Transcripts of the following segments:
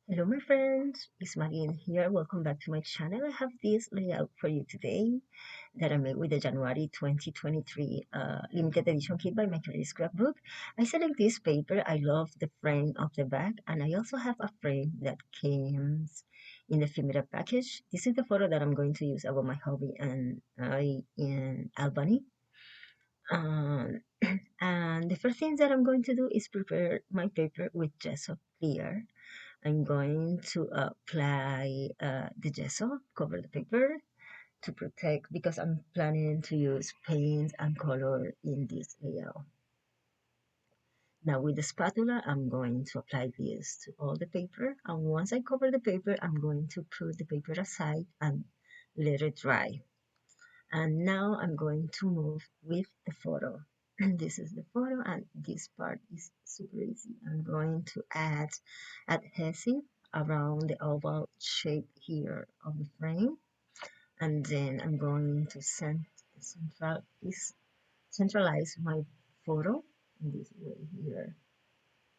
Hello my friends, it's Marian here. Welcome back to my channel. I have this layout for you today that I made with the January 2023 limited edition kit by My Creative Scrapbook. I select this paper. I love the frame of the back, and I also have a frame that came in the ephemeral package. This is the photo that I'm going to use about my hobby and I in Albany. Um, and the first thing that I'm going to do is prepare my paper with gesso clear. I'm going to apply the gesso, cover the paper to protect because I'm planning to use paint and color in this layout. Now with the spatula, I'm going to apply this to all the paper. And once I cover the paper, I'm going to put the paper aside and let it dry. And now I'm going to move with the photo. This is the photo and this part is super easy. I'm going to add adhesive around the oval shape here of the frame. And then I'm going to centralize my photo in this way here.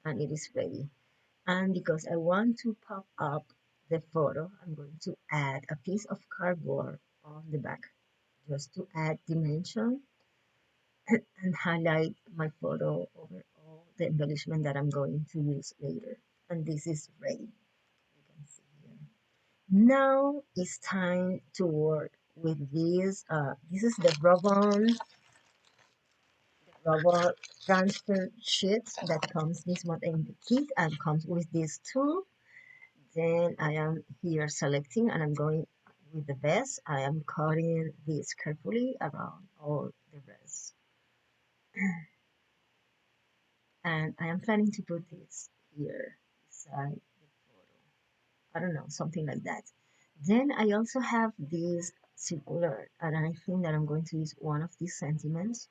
And it is ready. And because I want to pop up the photo, I'm going to add a piece of cardboard on the back just to add dimension and highlight my photo over all the embellishment that I'm going to use later. And this is ready. You can see here. Now it's time to work with this. This is the rubber transfer sheet that comes this one in the kit and comes with this tool. Then I am here selecting and I'm going with the best. I am cutting this carefully around all the rest. And I am planning to put this here beside the photo. I don't know, something like that. Then I also have this circular, and I think that I'm going to use one of these sentiments.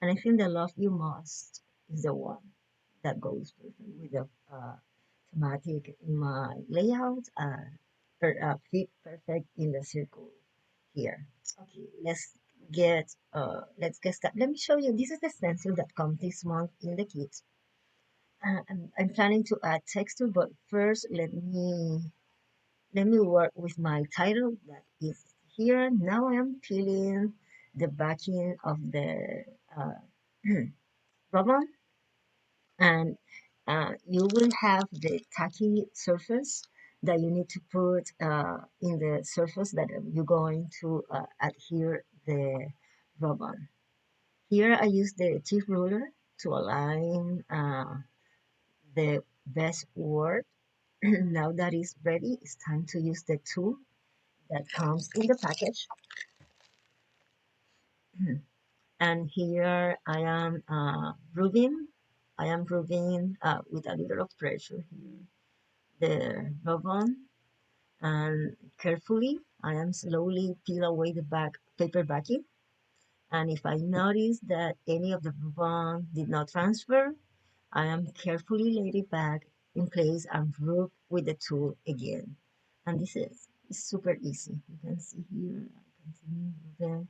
And I think the love you must is the one that goes perfect with the thematic in my layout and fit perfect in the circle here. Okay, let's get started. Let me show you. This is the stencil that comes this month in the kit. I'm planning to add texture, but first let me work with my title that is here. Now I am peeling the backing of the uh, ribbon, and you will have the tacky surface that you need to put in the surface that you're going to adhere the ribbon. Here I use the tip ruler to align the best word. Now that is ready, it's time to use the tool that comes in the package. And here I am rubbing. I am rubbing with a little of pressure here the ribbon, and carefully I am slowly peel away the back paper backing. And if I notice that any of the ribbon did not transfer, I am carefully laid it back in place and rub with the tool again. And this is super easy. You can see here, I continue rubbing.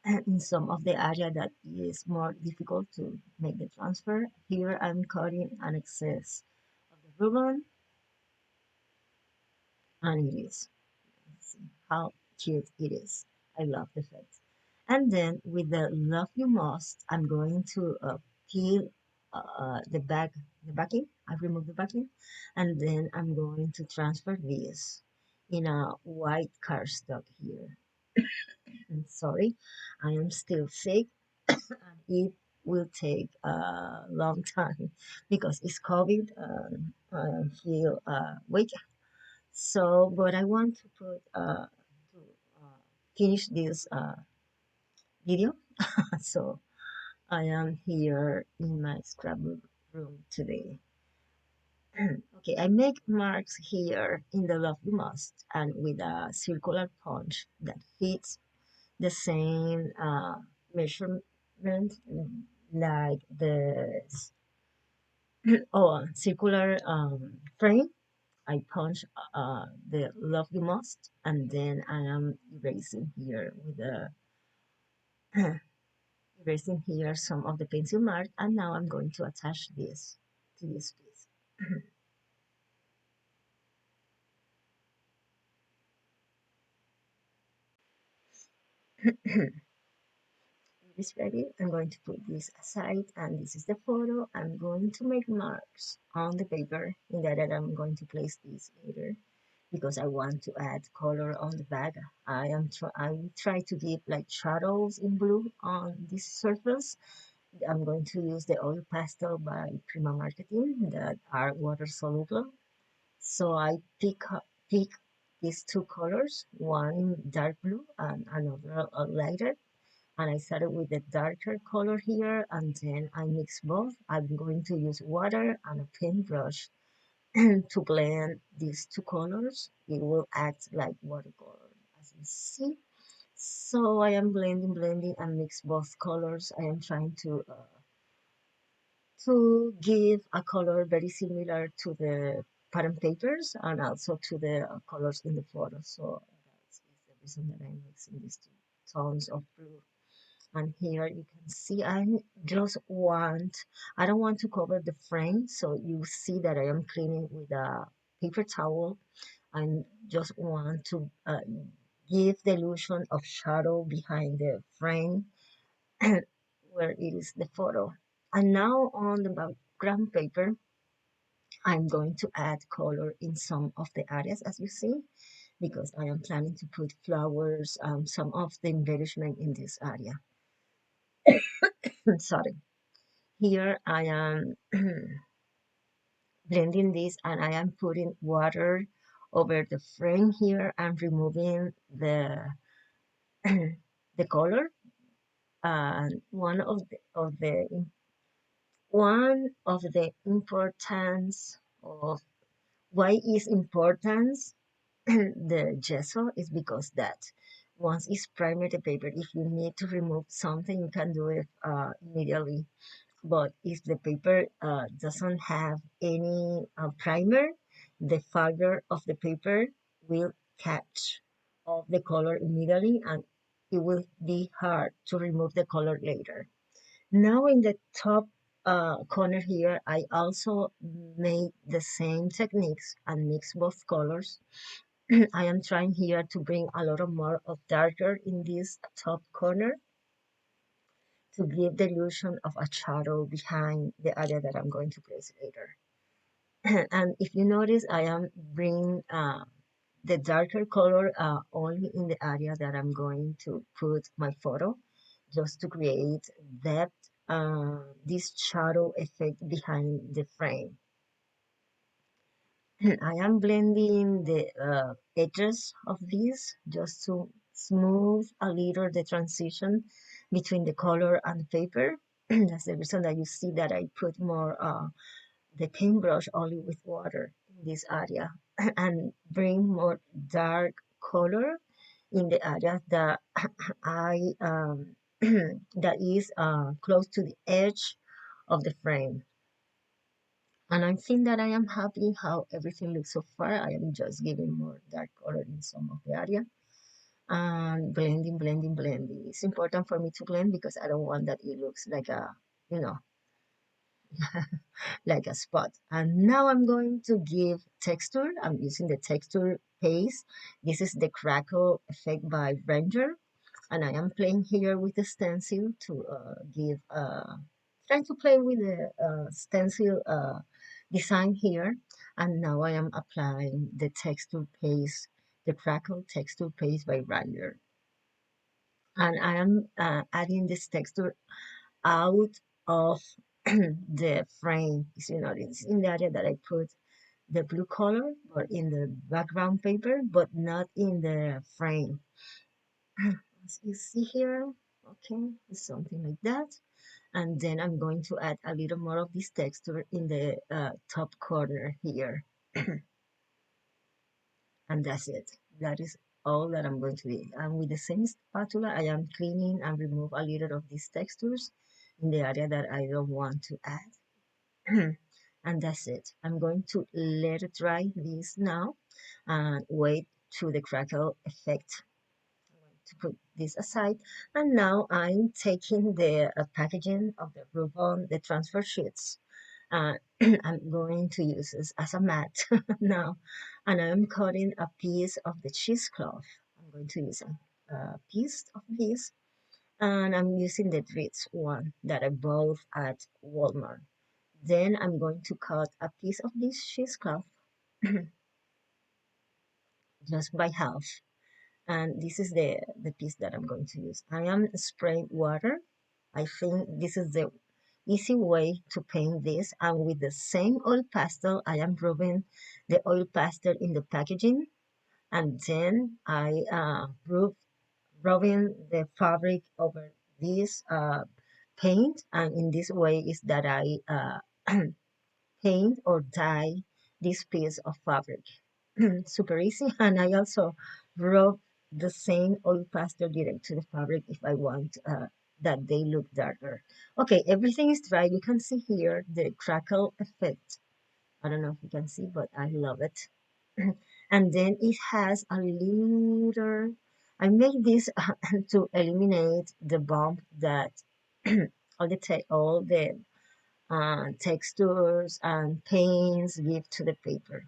And in some of the area that is more difficult to make the transfer, here I'm cutting an excess of the ribbon, and it is. See how cute it is. I love the fit. And then with the Love You Must, I'm going to peel the backing. I remove the backing, and then I'm going to transfer this in a white cardstock here. And sorry, I am still sick, and it will take a long time because it's COVID. I feel weak, so but I want to put to finish this video. So I am here in my scrapbook room today. Okay, I make marks here in the Love You Must and with a circular punch that fits the same measurement like the circular frame. I punch the Love You Must, and then I am erasing here with the erasing here some of the pencil mark, and now I'm going to attach this to this piece. This ready. I'm going to put this aside, and this is the photo. I'm going to make marks on the paper in that I'm going to place this later because I want to add color on the bag. I try to give like shadows in blue on this surface. I'm going to use the oil pastel by Prima Marketing that are water soluble. So I pick these two colors, one in dark blue and another lighter. And I started with the darker color here, and then I mix both. I'm going to use water and a paintbrush to blend these two colors. It will act like watercolor, as you see. So I am blending, and mix both colors. I am trying to give a color very similar to the pattern papers and also to the colors in the photo. So that's the reason that I'm mixing these two tones of blue. And here you can see I don't want to cover the frame, so you see that I am cleaning with a paper towel. I just want to give the illusion of shadow behind the frame where it is the photo. And now on the background paper, I'm going to add color in some of the areas as you see, because I am planning to put flowers, some of the embellishment in this area. Sorry. Here I am blending this, and I am putting water over the frame here and removing the color. And one of the importance of why is importance the gesso is because that once it's primed the paper, if you need to remove something, you can do it immediately. But if the paper doesn't have any primer, the fiber of the paper will catch all the color immediately, and it will be hard to remove the color later. Now in the top corner here, I also made the same techniques and mix both colors. I am trying here to bring a lot of more of darker in this top corner to give the illusion of a shadow behind the area that I'm going to place later. And if you notice, I am bringing the darker color only in the area that I'm going to put my photo, just to create that this shadow effect behind the frame. I am blending the edges of this just to smooth a little the transition between the color and the paper. That's the reason that you see that I put more the paintbrush only with water in this area and bring more dark color in the area that I that is close to the edge of the frame. And I think that I am happy how everything looks so far. I am just giving more dark color in some of the area and blending. It's important for me to blend because I don't want that it looks like a, you know, like a spot. And now I'm going to give texture. I'm using the texture paste. This is the crackle effect by Ranger. And I am playing here with the stencil to give, trying to play with the stencil design here. And now I am applying the texture paste, the crackle texture paste by Ranger. And I am adding this texture out of the frame. You know, it's in the area that I put the blue color, but in the background paper, but not in the frame. As you see here, okay, it's something like that. And then I'm going to add a little more of this texture in the top corner here. And that's it. That is all that I'm going to do. And with the same spatula, I am cleaning and remove a little of these textures in the area that I don't want to add. And that's it. I'm going to let it dry this now and wait to the crackle effect. I'm going to put this aside. And now I'm taking the packaging of the ribbon, the transfer sheets. Uh, I'm going to use this as a mat now, and I'm cutting a piece of the cheesecloth. I'm going to use piece of this, and I'm using the Dritz one that I bought at Walmart. Then I'm going to cut a piece of this cheesecloth just by half, and this is the piece that I'm going to use. I am spraying water. I think this is the easy way to paint this, and with the same oil pastel I am rubbing the oil pastel in the packaging, and then I rubbing the fabric over this paint, and in this way is that I paint or dye this piece of fabric. Super easy, and I also rub the same oil pastel direct to the fabric if I want that they look darker. Okay, everything is dry. You can see here the crackle effect. I don't know if you can see, but I love it. And then it has a little, I made this to eliminate the bump that all the textures and paints give to the paper.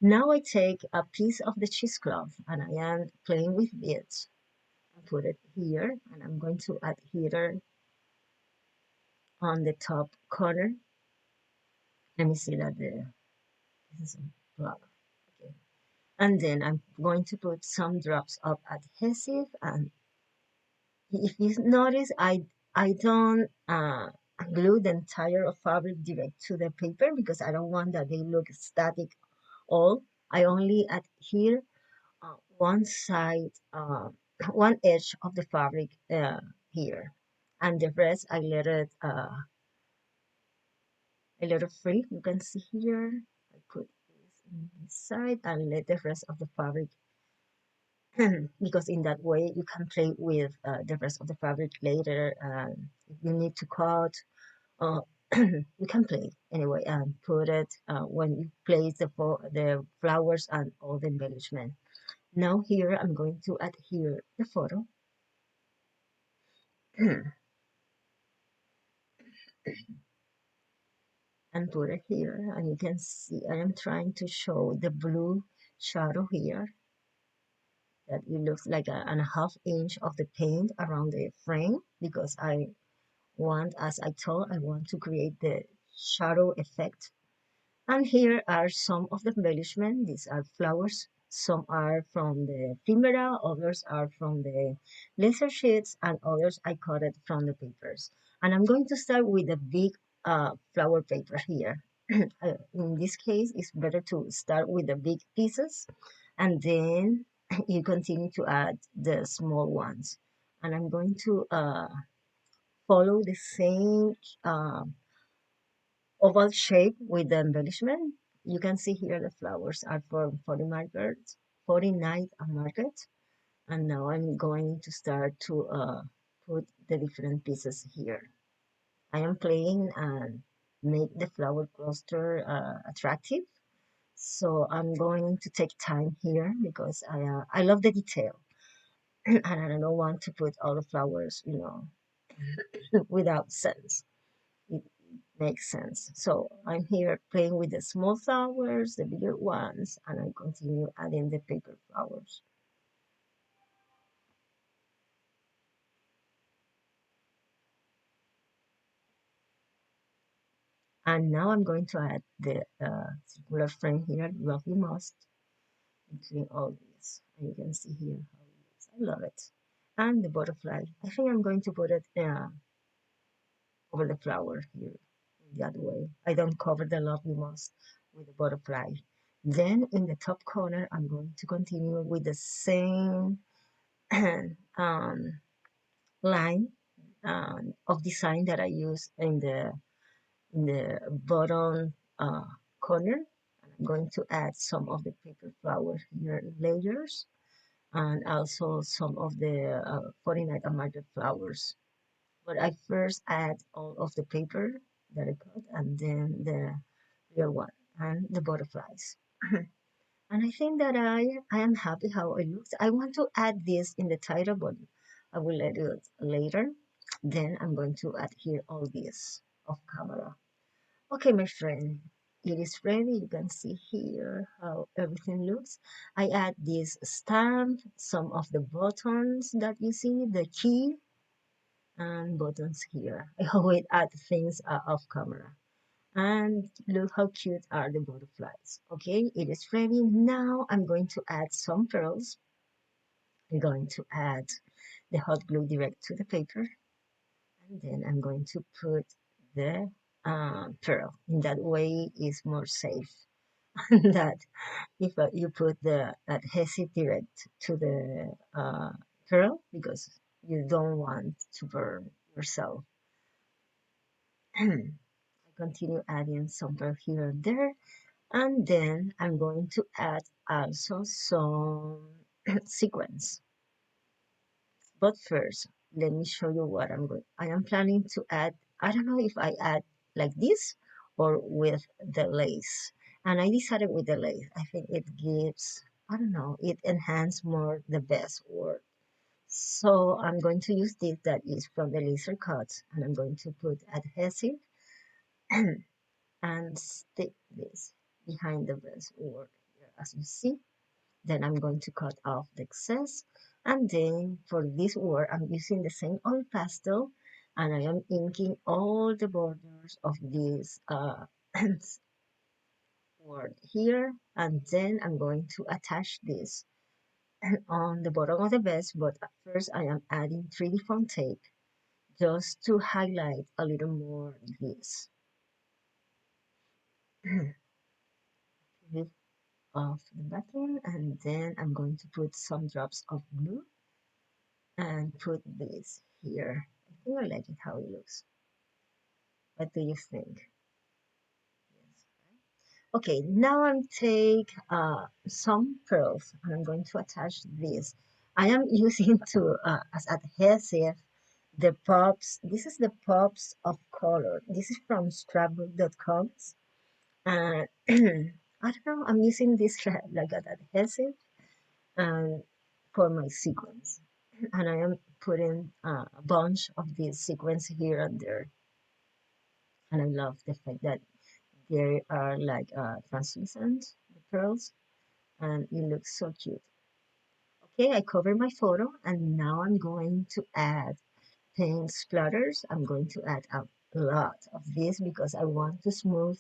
Now I take a piece of the cheesecloth and I am playing with it. I put it here and I'm going to adhere on the top corner. Let me see that this is black. Okay. And then I'm going to put some drops of adhesive, and if you notice, I don't glue the entire fabric direct to the paper because I don't want that they look static all. I only adhere one side, one edge of the fabric here, and the rest I let it free. You can see here. I put this in this side and let the rest of the fabric because in that way you can play with the rest of the fabric later. If you need to cut, uh, you can play anyway and put it when you place the flowers and all the embellishment. Now here I'm going to adhere the photo and put it here, and you can see I am trying to show the blue shadow here that it looks like and a half inch of the paint around the frame because I want, as I told, I want to create the shadow effect. And here are some of the embellishment. These are flowers. Some are from the ephemera, others are from the laser sheets, and others I cut it from the papers. And I'm going to start with the big flower paper here. In this case, it's better to start with the big pieces, and then you continue to add the small ones. And I'm going to follow the same uh, oval shape with the embellishment. You can see here the flowers are from 49th Market. And now I'm going to start to put the different pieces here. I am playing and make the flower cluster attractive. So I'm going to take time here because I love the detail and I don't want to put all the flowers, without sense. It makes sense. So I'm here playing with the small flowers, the bigger ones, and I continue adding the paper flowers. And now I'm going to add the circular frame here, lovely moss, between all these. And you can see here how it looks. I love it. And the butterfly. I think I'm going to put it over the flower here the other way. I don't cover the lovely moss with the butterfly. Then in the top corner, I'm going to continue with the same um, line of design that I use in the bottom corner. I'm going to add some of the paper flower here in layers and also some of the 49 Amarga flowers. But I first add all of the paper that I cut and then the real one and the butterflies. And I think that I am happy how it looks. I want to add this in the title, but I will let it later. Then I'm going to add here all this off camera. Okay, my friend, it is ready. You can see here how everything looks. I add this stamp, some of the buttons that you see, the key and buttons here. I always add things off camera. And look how cute are the butterflies. Okay, it is ready. Now I'm going to add some pearls. I'm going to add the hot glue direct to the paper. And then I'm going to put the pearl. In that way, it's more safe that if you put the adhesive direct to the pearl because you don't want to burn yourself. I continue adding some pearl here and there, and then I'm going to add also some sequins. But first, let me show you what I am planning to add. I don't know if I add like this or with the lace. And I decided with the lace. I think it gives, I don't know, it enhances more the best word. So I'm going to use this that is from the laser cuts, and I'm going to put adhesive and stick this behind the best word here, as you see. Then I'm going to cut off the excess. And then for this word, I'm using the same oil pastel, and I am inking all the borders of this word here. And then I'm going to attach this on the bottom of the vest, but at first I am adding 3D foam tape just to highlight a little more this of the button, and then I'm going to put some drops of glue and put this here. I think I like it how it looks. What do you think? Yes. Okay, now I'm take some pearls and I'm going to attach this. I am using to as adhesive the pops. This is the pops of color. This is from scrapbook.com. And I don't know, I'm using this like an adhesive and for my sequins. And I am putting a bunch of these sequins here and there. And I love the fact that they are like translucent, the pearls, and it looks so cute. Okay, I covered my photo, and now I'm going to add paint splatters. I'm going to add a lot of this because I want to smooth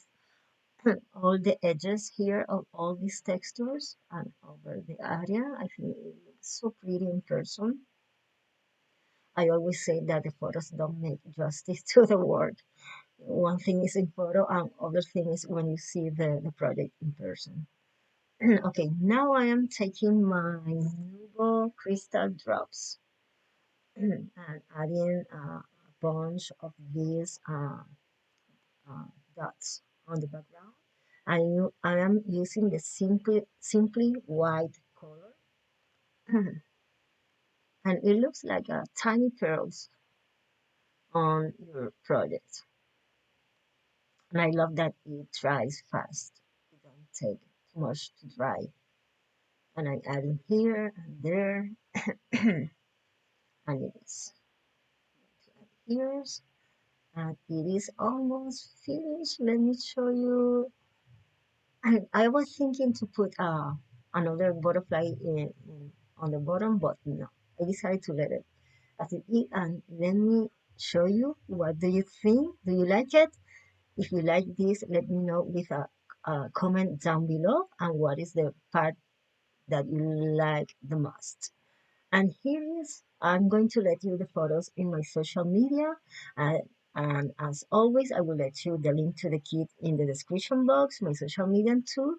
all the edges here of all these textures and over the area. I think it looks so pretty in person. I always say that the photos don't make justice to the work. One thing is in photo and other thing is when you see the project in person. Okay, now I am taking my Nubo crystal drops and adding a bunch of these dots on the background. I am using the simply white color and it looks like a tiny pearls on your project. And I love that it dries fast. It don't take too much to dry. And I add in here and there. And it is here. And it is almost finished. Let me show you. I was thinking to put another butterfly on the bottom, but no. I decided to let it as it is. And let me show you. What do you think? Do you like it? If you like this, let me know with a comment down below and what is the part that you like the most. And here is, I'm going to let you the photos in my social media. Uh, and as always, I will let you the link to the kit in the description box, my social media too.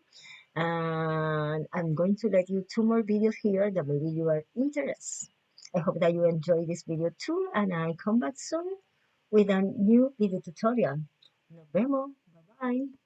And I'm going to let you two more videos here that maybe you are interested. I hope that you enjoy this video too, and I come back soon with a new video tutorial. Nos vemos. Bye bye.